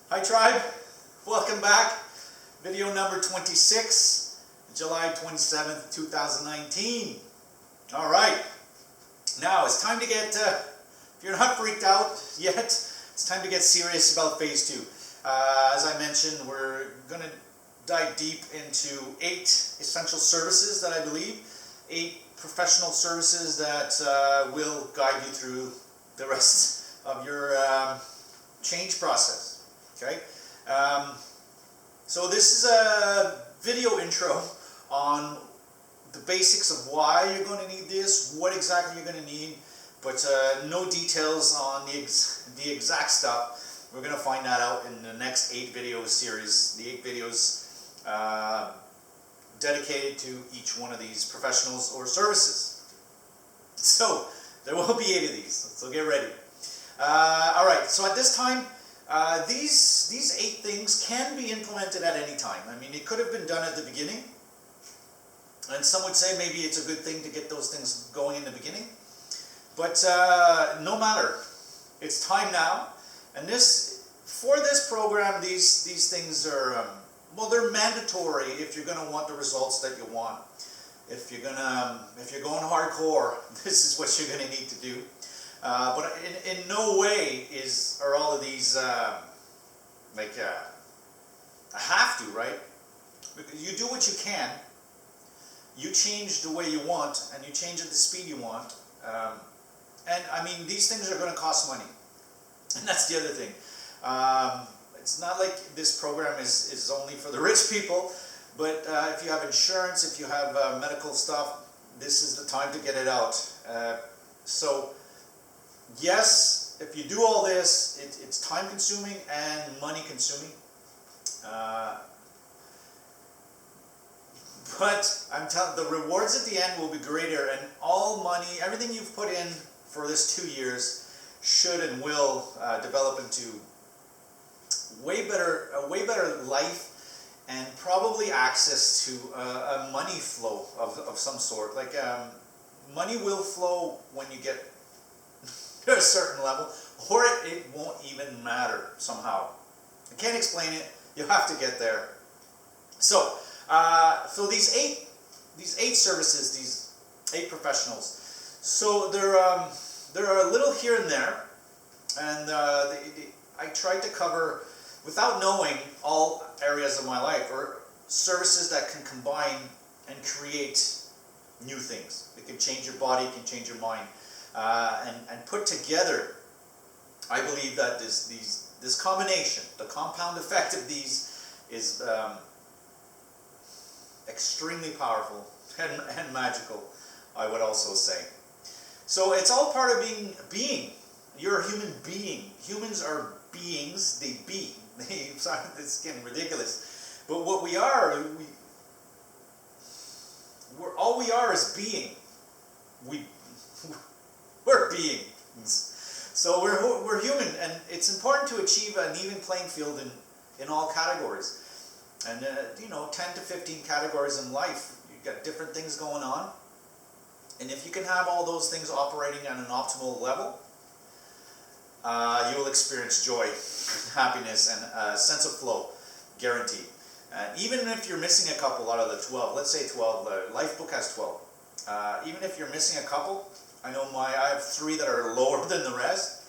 Hi tribe, welcome back. Video number 26, July 27th, 2019. All right, now it's time to get, if you're not freaked out yet, it's time to get serious about phase 2. As I mentioned, we're going to dive deep into 8 essential services that I believe, 8 professional services that will guide you through the rest of your change process. Okay, so this is a video intro on the basics of why you're going to need this, what exactly you're going to need, but no details on the exact stuff. We're going to find that out in the next 8 video series, the 8 videos dedicated to each one of these professionals or services. So there will be 8 of these, so get ready. Alright, so at this time, these 8 things can be implemented at any time. I mean, it could have been done at the beginning, and some would say maybe it's a good thing to get those things going in the beginning, but no matter, it's time now. And for this program, these things are well, they're mandatory if you're going to want the results that you want. If you're going hardcore, this is what you're going to need to do. But in no way are all of these like a have to, right? You do what you can. You change the way you want, and you change at the speed you want. And I mean, these things are going to cost money, and that's the other thing. It's not like this program is only for the rich people, but if you have insurance, if you have medical stuff, this is the time to get it out. So yes, if you do all this, it's time consuming and money consuming. But I'm telling the rewards at the end will be greater, and all money, everything you've put in for this 2 years should and will develop into a way better life, and probably access to a money flow of some sort. Like money will flow when you get to a certain level, or it won't even matter somehow. I can't explain it. You have to get there. So, so these eight services, these 8 professionals. So they're a little here and there, and I tried to cover, without knowing all areas of my life, or services that can combine and create new things. It can change your body, it can change your mind. And put together, I believe that this combination, the compound effect of these, is extremely powerful and magical, I would also say. So it's all part of being. You're a human being. Humans are beings. They be. It's getting ridiculous. But what we are, all we are is being. We're beings. So we're human, and it's important to achieve an even playing field in all categories. And 10 to 15 categories in life. You've got different things going on. And if you can have all those things operating at an optimal level, you will experience joy, happiness, and a sense of flow, guaranteed. Even if you're missing a couple out of the 12, let's say 12, the life book has 12. Even if you're missing a couple, I know I have 3 that are lower than the rest.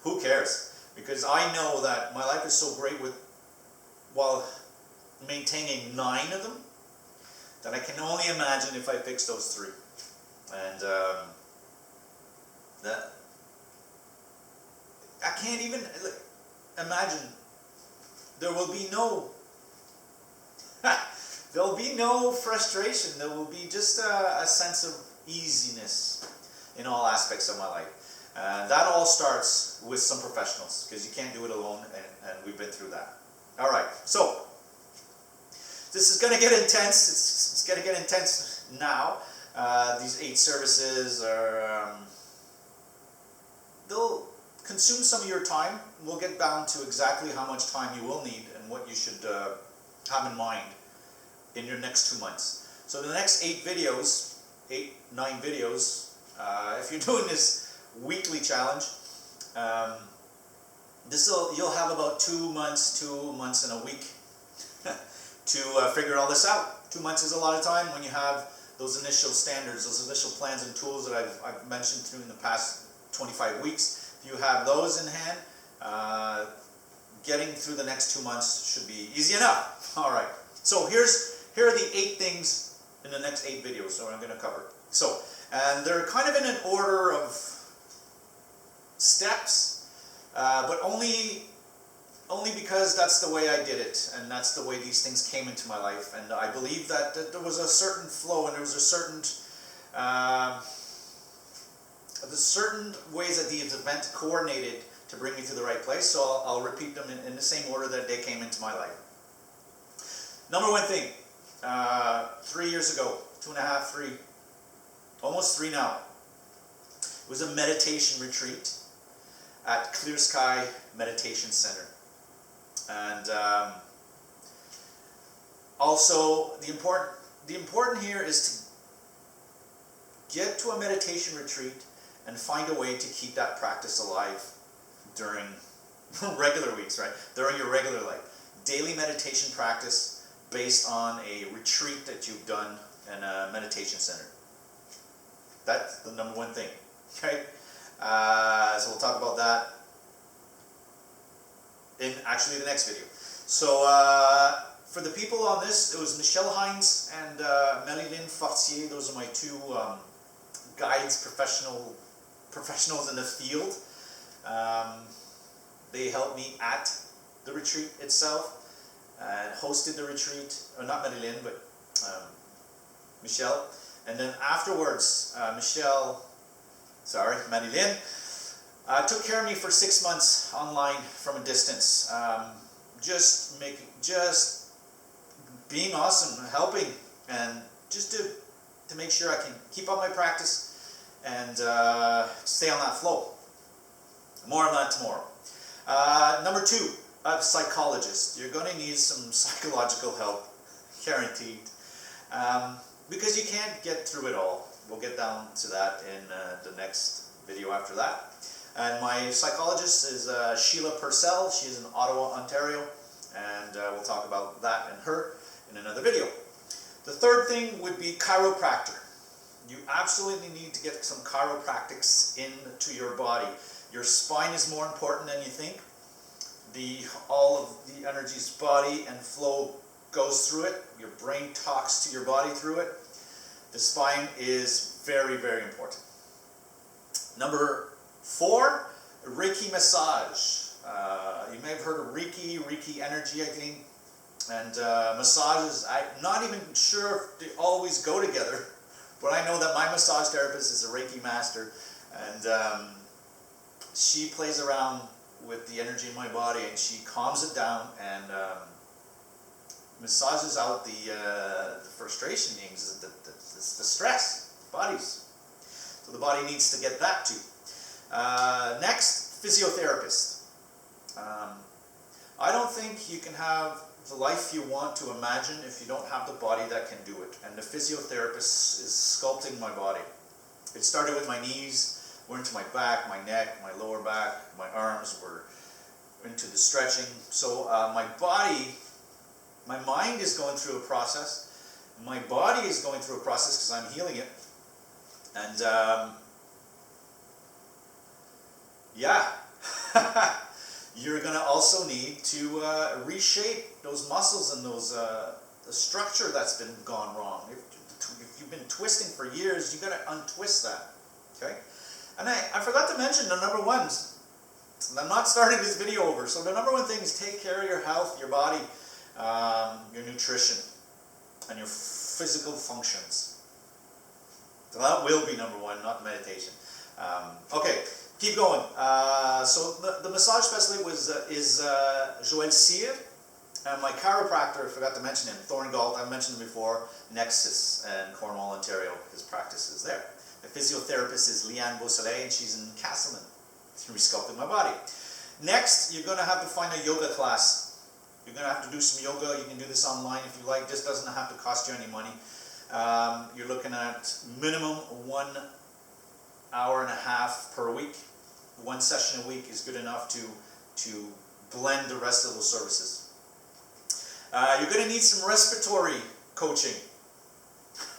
Who cares? Because I know that my life is so great while maintaining 9 of them, that I can only imagine if I fix those 3. And that I can't even imagine. There will be no there'll be no frustration. There will be just a sense of easiness in all aspects of my life. That all starts with some professionals, because you can't do it alone, and we've been through that. All right, so this is going to get intense. It's going to get intense now. These 8 services they'll consume some of your time. We'll get down to exactly how much time you will need and what you should have in mind in your next 2 months. So the next 8 videos, 9 videos, if you're doing this weekly challenge. You'll have about 2 months and a week to figure all this out. 2 months is a lot of time when you have those initial standards, those initial plans and tools that I've mentioned through in the past 25 weeks. If you have those in hand, getting through the next 2 months should be easy enough. All right. So here are the 8 things in the next 8 videos that I'm going to cover. So, and they're kind of in an order of steps, but only because that's the way I did it, and that's the way these things came into my life. And I believe that there was a certain flow, and there was a certain ways that the event coordinated to bring me to the right place. So I'll repeat them in the same order that they came into my life. Number 1 thing, 3 years ago, 2.5, 3, almost 3 now. It was a meditation retreat at Clear Sky Meditation Center. And also the important here is to get to a meditation retreat and find a way to keep that practice alive during regular weeks, right? During your regular life. Daily meditation practice based on a retreat that you've done in a meditation center. That's the number 1 thing, okay? So we'll talk about that in actually the next video. So for the people on this, it was Michelle Hines and Marilyn Fortier. Those are my 2 guides, professionals in the field. They helped me at the retreat itself and hosted the retreat. Or not Marilyn, but Michelle. And then afterwards, Marilyn, took care of me for 6 months online from a distance. Just being awesome, helping, and just to make sure I can keep up my practice and stay on that flow. More on that tomorrow. Number 2, a psychologist. You're going to need some psychological help, guaranteed, because you can't get through it all. We'll get down to that in the next video after that. And my psychologist is Sheila Purcell. She's in Ottawa, Ontario, and we'll talk about that and her in another video. The 3rd thing would be chiropractor. You absolutely need to get some chiropractics into your body. Your spine is more important than you think. All of the energy's body and flow goes through it. Your brain talks to your body through it. The spine is very, very important. Number 4, Reiki massage. You may have heard of Reiki energy, I think. And massages, I'm not even sure if they always go together, but I know that my massage therapist is a Reiki master, and she plays around with the energy in my body, and she calms it down and massages out the frustration, the stress, bodies. So the body needs to get that too. Next, physiotherapist. I don't think you can have the life you want to imagine if you don't have the body that can do it. And the physiotherapist is sculpting my body. It started with my knees, went into my back, my neck, my lower back, my arms were into the stretching. So my body, my mind is going through a process. My body is going through a process because I'm healing it. And yeah, you're going to also need to reshape those muscles and those the structure that's been gone wrong. If you've been twisting for years, you've got to untwist that. Okay? And I forgot to mention the number 1s. I'm not starting this video over. So the number 1 thing is take care of your health, your body, your nutrition, and your physical functions. So that will be number 1, not meditation. Okay, keep going. So the massage specialist is Joël Cyr. And my chiropractor, I forgot to mention him, Thorngalt, I mentioned him before, Nexus in Cornwall, Ontario. His practice is there. The physiotherapist is Leanne Beausoleil, and she's in Castleman. She's resculpting my body. Next, you're going to have to find a yoga class. You're going to have to do some yoga. You can do this online if you like. This doesn't have to cost you any money. You're looking at minimum 1 hour and a half per week. One session a week is good enough to blend the rest of those services. You're going to need some respiratory coaching.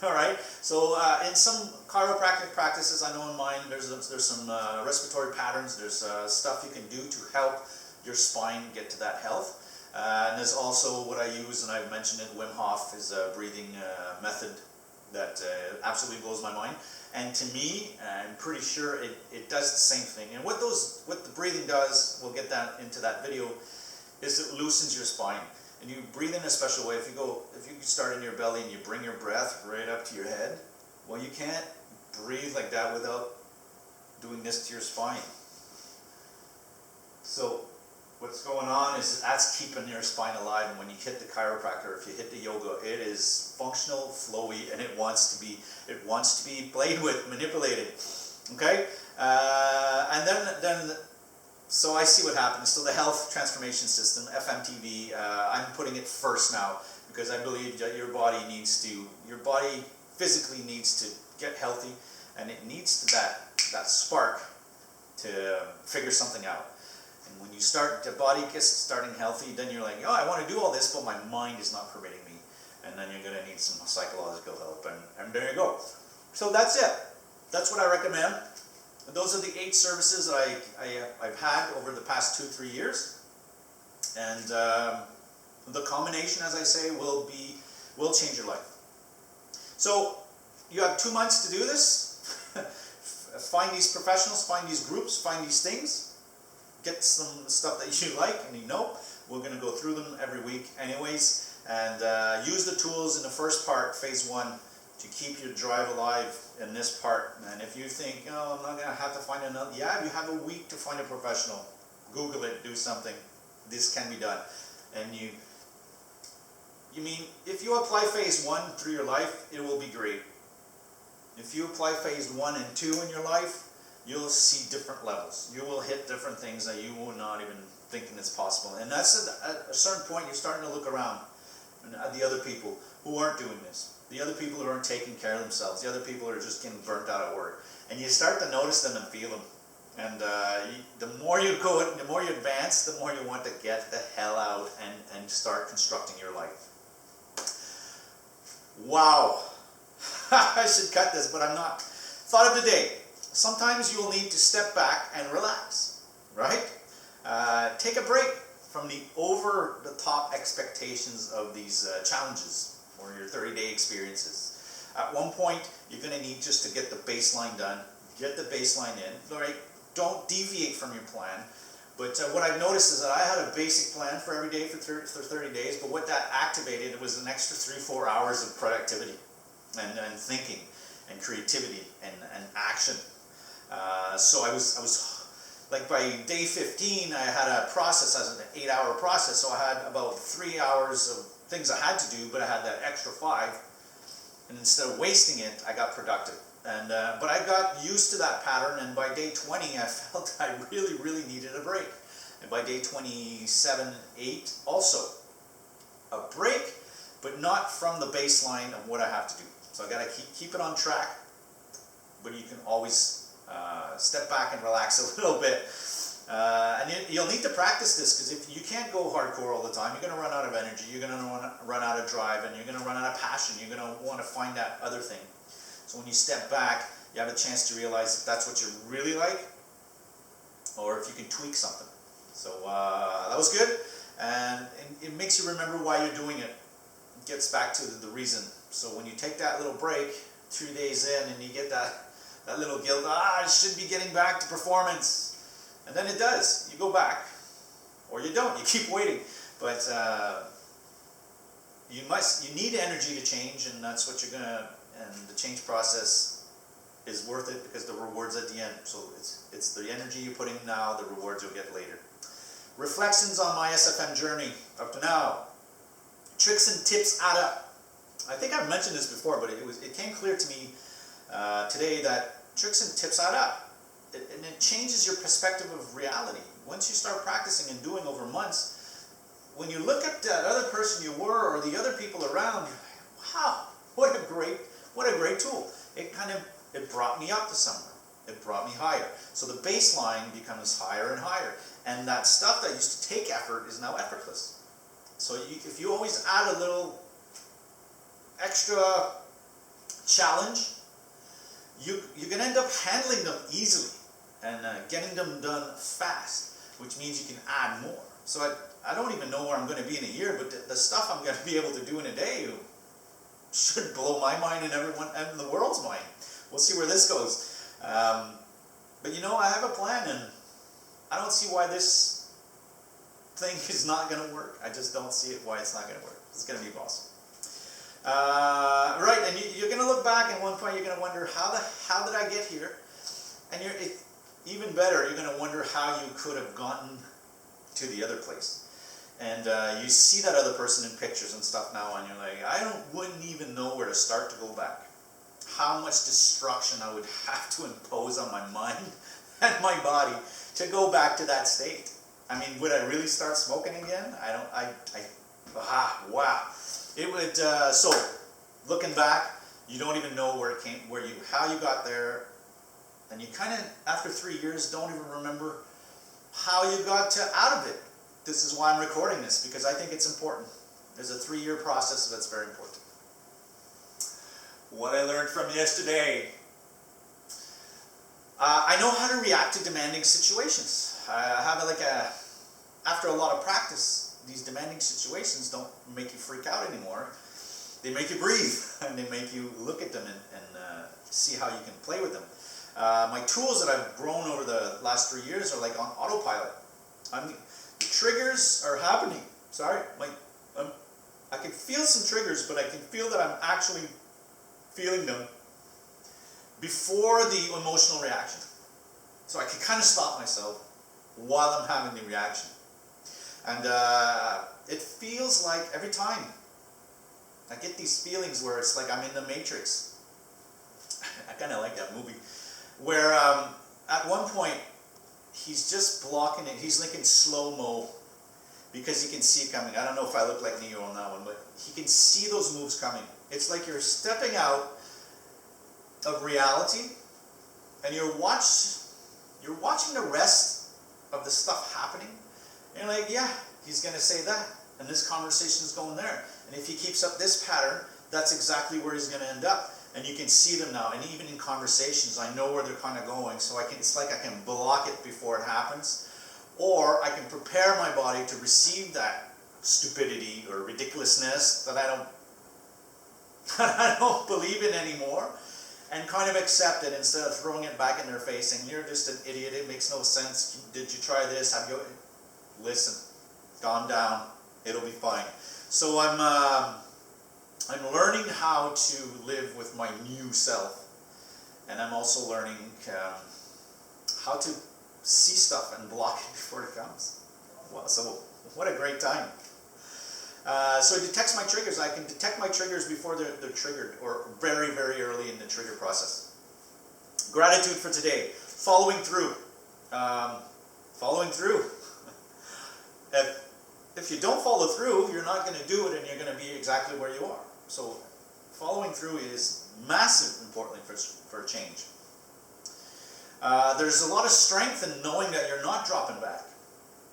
All right. So in some chiropractic practices, I know in mine, there's some respiratory patterns. There's stuff you can do to help your spine get to that health. And there's also what I use, and I've mentioned it, Wim Hof is a breathing method that absolutely blows my mind. And to me, I'm pretty sure it does the same thing. And what the breathing does, we'll get that into that video, is it loosens your spine. And you breathe in a special way. If you start in your belly and you bring your breath right up to your head, well, you can't breathe like that without doing this to your spine. So what's going on is that's keeping your spine alive. And when you hit the chiropractor, if you hit the yoga, it is functional, flowy, and it wants to be played with, manipulated. Okay, and then. So I see what happens. So the Health Transformation System, FMTV, I'm putting it first now because I believe that your body physically needs to get healthy, and it needs that spark to figure something out. And when the body gets starting healthy, then you're like, oh, I want to do all this, but my mind is not permitting me. And then you're going to need some psychological help, and there you go. So that's it. That's what I recommend. Those are the 8 services that I've had over the past 2-3 years, and the combination, as I say, will change your life. So you have 2 months to do this. Find these professionals, find these groups, find these things, get some stuff that you like and you know. We're going to go through them every week anyways, and use the tools in the first part, phase 1, to keep your drive alive in this part. And if you think, oh, I'm not going to have to find another, yeah, you have a week to find a professional. Google it, do something. This can be done. And if you apply phase 1 through your life, it will be great. If you apply phase 1 and 2 in your life, you'll see different levels. You will hit different things that you were not even thinking is possible. And that's at a certain point, you're starting to look around at the other people who aren't doing this. The other people who aren't taking care of themselves. The other people who are just getting burnt out at work. And you start to notice them and feel them. And the more you go, the more you advance, the more you want to get the hell out and start constructing your life. Wow. I should cut this, but I'm not. Thought of the day. Sometimes you'll need to step back and relax, right? Take a break from the over-the-top expectations of these challenges or your 30-day experiences. At one point, you're going to need just to get the baseline done. Get the baseline in. All right? Don't deviate from your plan. But what I've noticed is that I had a basic plan for every day for 30 days, but what that activated was an extra 3-4 hours of productivity and thinking and creativity and action. So I was like by day 15, I had a process as an 8-hour process. So I had about 3 hours of things I had to do, but I had that extra 5. And instead of wasting it, I got productive. And but I got used to that pattern, and by day 20, I felt I really, really needed a break. And by day 27, 8, also a break, but not from the baseline of what I have to do. So I got to keep it on track, but you can always step back and relax a little bit. And you'll need to practice this, because if you can't go hardcore all the time, you're going to run out of energy, you're going to run out of drive, and you're going to run out of passion. You're going to want to find that other thing. So when you step back, you have a chance to realize if that's what you really like, or if you can tweak something. So that was good, and it makes you remember why you're doing it. It gets back to the reason. So when you take that little break, 3 days in, and you get that little guilt, I should be getting back to performance. And then it does. You go back, or you don't. You keep waiting. But you need energy to change, and that's what you're gonna. And the change process is worth it because the rewards at the end. So it's the energy you put in now, the rewards you'll get later. Reflections on my SFM journey up to now. Tricks and tips add up. I think I've mentioned this before, but it came clear to me today that tricks and tips add up. And it changes your perspective of reality. Once you start practicing and doing over months, when you look at that other person you were or the other people around, you're like, wow, what a great tool. It brought me up to somewhere. It brought me higher. So the baseline becomes higher and higher. And that stuff that used to take effort is now effortless. So if you always add a little extra challenge, you're going to end up handling them easily and getting them done fast, which means you can add more. So I don't even know where I'm going to be in a year, but the stuff I'm going to be able to do in a day should blow my mind and everyone and the world's mind. We'll see where this goes. But you know, I have a plan, and I don't see why this thing is not going to work. I just don't see it why it's not going to work. It's going to be awesome. Right, and you're going to look back, and at one point you're going to wonder, how did I get here? And even better, you're going to wonder how you could have gotten to the other place. And you see that other person in pictures and stuff now, and you're like, wouldn't even know where to start to go back. How much destruction I would have to impose on my mind and my body to go back to that state. I mean, would I really start smoking again? Wow. It would, so, looking back, you don't even know how you got there, and you kind of, after 3 years, don't even remember how you got out of it. This is why I'm recording this, because I think it's important. There's a 3-year process that's very important. What I learned from yesterday. I know how to react to demanding situations. I have after a lot of practice, these demanding situations don't make you freak out anymore. They make you breathe, and they make you look at them and see how you can play with them. My tools that I've grown over the last 3 years are like on autopilot. The triggers are happening. Sorry, I can feel some triggers, but I can feel that I'm actually feeling them before the emotional reaction. So I can kind of stop myself while I'm having the reaction. And it feels like every time I get these feelings where it's like I'm in the Matrix. I kind of like that movie. Where at one point, he's just blocking it. He's like in slow-mo because he can see it coming. I don't know if I look like Neo on that one, but he can see those moves coming. It's like you're stepping out of reality and you're watching the rest of the stuff happening. And you're like, yeah, he's going to say that. And this conversation's going there. And if he keeps up this pattern, that's exactly where he's going to end up. And you can see them now. And even in conversations, I know where they're kind of going. So it's like I can block it before it happens. Or I can prepare my body to receive that stupidity or ridiculousness that I don't believe in anymore, and kind of accept it instead of throwing it back in their face saying, you're just an idiot, it makes no sense, did you try this, listen, calm down, it'll be fine. So I'm learning how to live with my new self, and I'm also learning how to see stuff and block it before it comes. Well, so what a great time. So it detects my triggers. I can detect my triggers before they're triggered, or very, very early in the trigger process. Gratitude for today. Following through. Following through. If you don't follow through, you're not going to do it, and you're going to be exactly where you are. So following through is massive, importantly, for change. There's a lot of strength in knowing that you're not dropping back.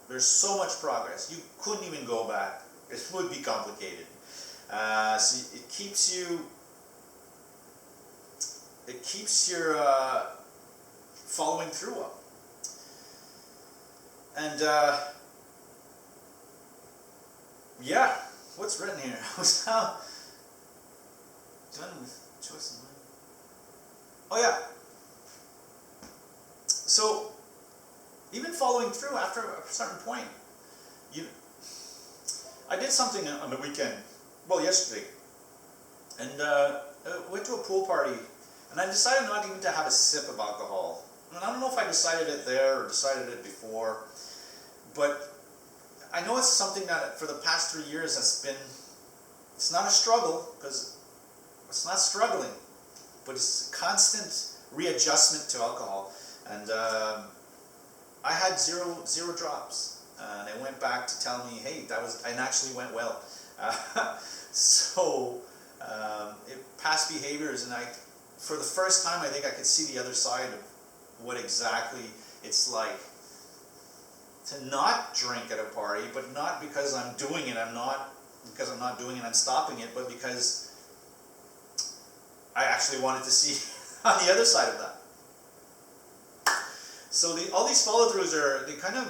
There's so much progress. You couldn't even go back. It would be complicated. So it keeps your following through up. And yeah, what's written here? How done with choice of mind. Oh yeah. So even following through after a certain point, I did something on the weekend, well, yesterday, and went to a pool party, and I decided not even to have a sip of alcohol. And I don't know if I decided it there or decided it before, but I know it's something that for the past 3 years it's not a struggle, because it's not struggling, but it's a constant readjustment to alcohol. And I had zero drops. And they went back to tell me, hey, and actually went well. So past behaviors, and for the first time, I think I could see the other side what exactly it's like to not drink at a party, but not because I'm doing it, I'm not doing it, I'm stopping it, but because I actually wanted to see on the other side of that. So all these follow-throughs they kind of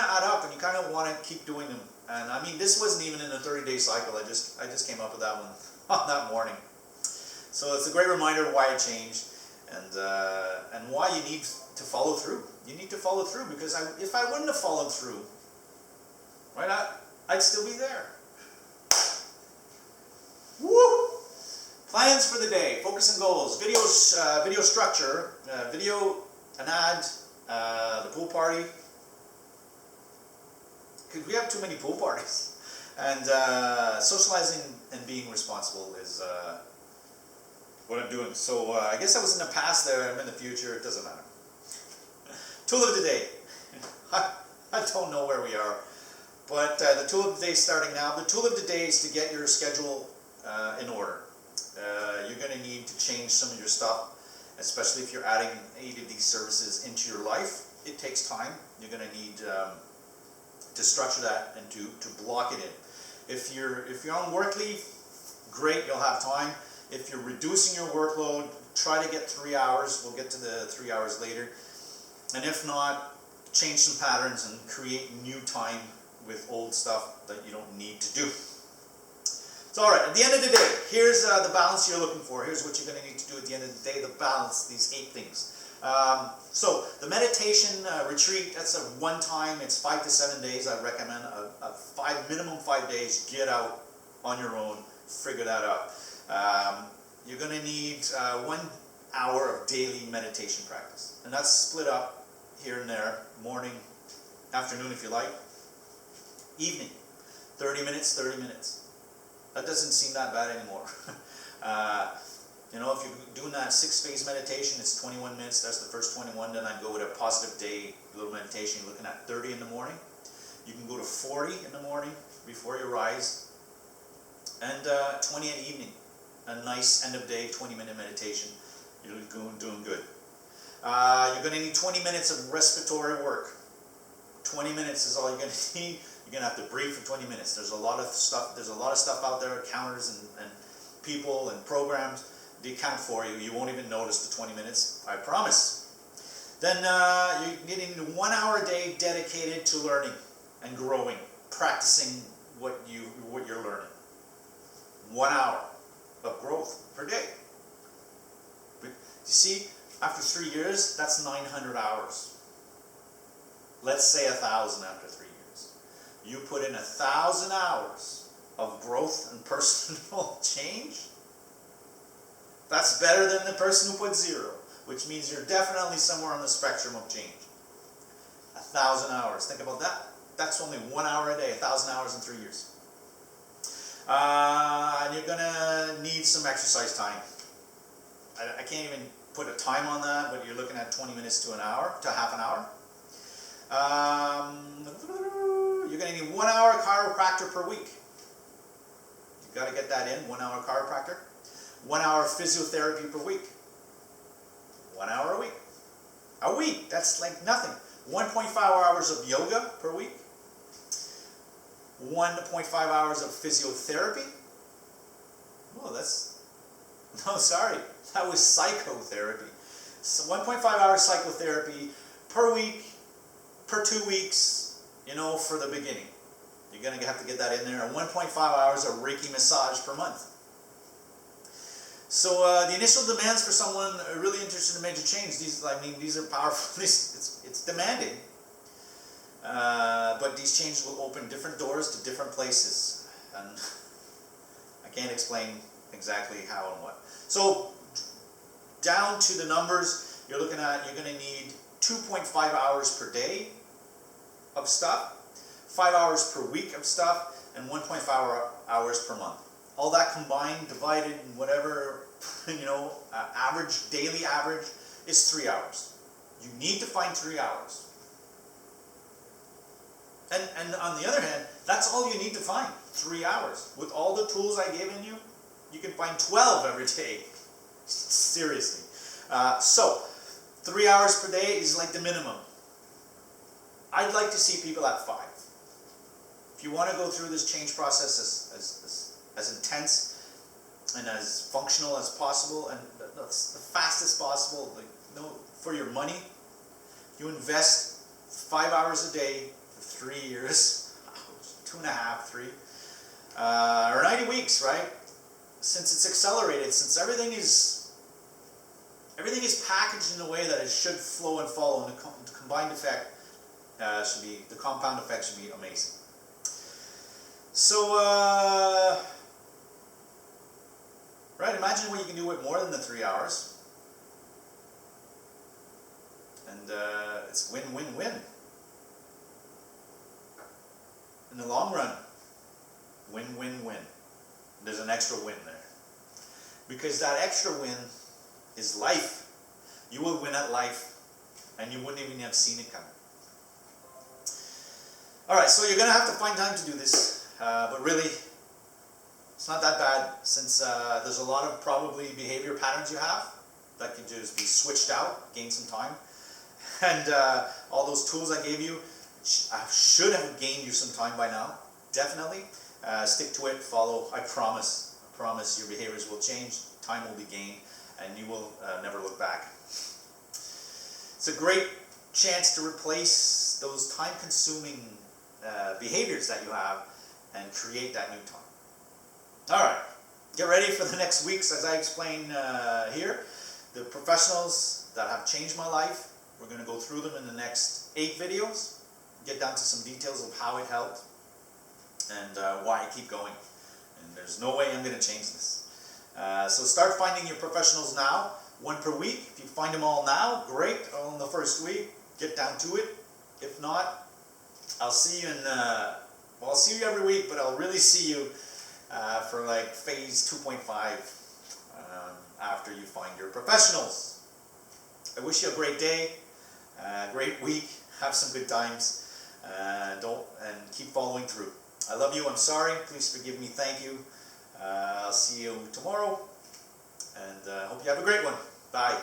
add up, and you kind of want to keep doing them. And I mean, this wasn't even in a 30-day cycle. I just came up with that one on that morning. So it's a great reminder of why it changed, and why you need to follow through. You need to follow through, because if I wouldn't have followed through, right, I'd still be there. Woo! Plans for the day, focus and goals, video structure, an ad, the pool party. Because we have too many pool parties. And socializing and being responsible is what I'm doing. So I guess I was in the past there, I'm in the future, it doesn't matter. Tool of the day. I don't know where we are. But the tool of the day is starting now. The tool of the day is to get your schedule in order. You're going to need to change some of your stuff, especially if you're adding any of these services into your life. It takes time. You're going to need to structure that and to block it in. If you're on work leave, great, you'll have time. If you're reducing your workload, try to get 3 hours. We'll get to the 3 hours later. And if not, change some patterns and create new time with old stuff that you don't need to do. So all right, at the end of the day, here's the balance you're looking for. Here's what you're going to need to do at the end of the day, the balance, these 8 things. So the meditation retreat, that's a one time, it's 5 to 7 days. I recommend minimum 5 days. Get out on your own, figure that out. You're going to need 1 hour of daily meditation practice, and that's split up here and there, morning, afternoon if you like, evening, 30 minutes, 30 minutes. That doesn't seem that bad anymore. You know, if you're doing that 6-phase meditation, it's 21 minutes, that's the first 21, then I'd go with a positive day, little meditation, you're looking at 30 in the morning. You can go to 40 in the morning before you rise, and 20 in the evening. A nice end of day, 20-minute meditation. You're doing good. You're going to need 20 minutes of respiratory work. 20 minutes is all you're going to need. You're going to have to breathe for 20 minutes. There's a lot of stuff out there, counters and people and programs. They count for you. You won't even notice the 20 minutes, I promise. Then you're getting 1 hour a day dedicated to learning and growing, practicing what you're learning. 1 hour of growth per day. But you see, after 3 years, that's 900 hours. Let's say 1,000 after 3 years. You put in 1,000 hours of growth and personal change. That's better than the person who put 0, which means you're definitely somewhere on the spectrum of change. 1,000 hours. Think about that. That's only 1 hour a day, 1,000 hours in 3 years. And you're going to need some exercise time. I can't even put a time on that, but you're looking at 20 minutes to an hour, to half an hour. You're going to need 1 hour chiropractor per week. You've got to get that in, 1 hour chiropractor. 1 hour physiotherapy per week. 1 hour a week. A week, that's like nothing. 1.5 hours of yoga per week. 1.5 hours of physiotherapy. Oh, no, sorry. That was psychotherapy. So 1.5 hours psychotherapy per week, per 2 weeks, you know, for the beginning. You're going to have to get that in there. And 1.5 hours of Reiki massage per month. So the initial demands for someone really interested in major change, these are powerful. It's demanding. But these changes will open different doors to different places. And I can't explain exactly how and what. So down to the numbers, you're going to need 2.5 hours per day of stuff, 5 hours per week of stuff, and 1.5 hours per month. All that combined, divided, and whatever, you know, daily average is 3 hours. You need to find 3 hours. And on the other hand, that's all you need to find, 3 hours. With all the tools I've given you, you can find 12 every day. Seriously. So 3 hours per day is like the minimum. I'd like to see people at 5. If you want to go through this change process as intense and as functional as possible and the fastest possible, like, for your money, you invest 5 hours a day for 3 years, 2.5, 3, or 90 weeks, right? Since it's accelerated, since everything is packaged in a way that it should flow and follow, and the combined effect the compound effect should be amazing. So, right, imagine what you can do with more than the 3 hours. And it's win-win-win. In the long run, win-win-win. There's an extra win there. Because that extra win is life. You will win at life, and you wouldn't even have seen it coming. Alright, so you're going to have to find time to do this, but really, it's not that bad, since there's a lot of probably behavior patterns you have that can just be switched out, gain some time. And all those tools I gave you should have gained you some time by now, definitely. Stick to it, follow, I promise your behaviors will change, time will be gained, and you will never look back. It's a great chance to replace those time-consuming behaviors that you have and create that new time. Alright, get ready for the next weeks as I explain here. The professionals that have changed my life, we're going to go through them in the next 8 videos, get down to some details of how it helped and why I keep going. And there's no way I'm going to change this. So start finding your professionals now, 1 per week. If you find them all now, great. All in the first week, get down to it. If not, I'll see you I'll see you every week, but I'll really see you for like phase 2.5 after you find your professionals. I wish you a great day, great week, have some good times, and keep following through. I love you, I'm sorry, please forgive me, thank you. I'll see you tomorrow, and hope you have a great one. Bye.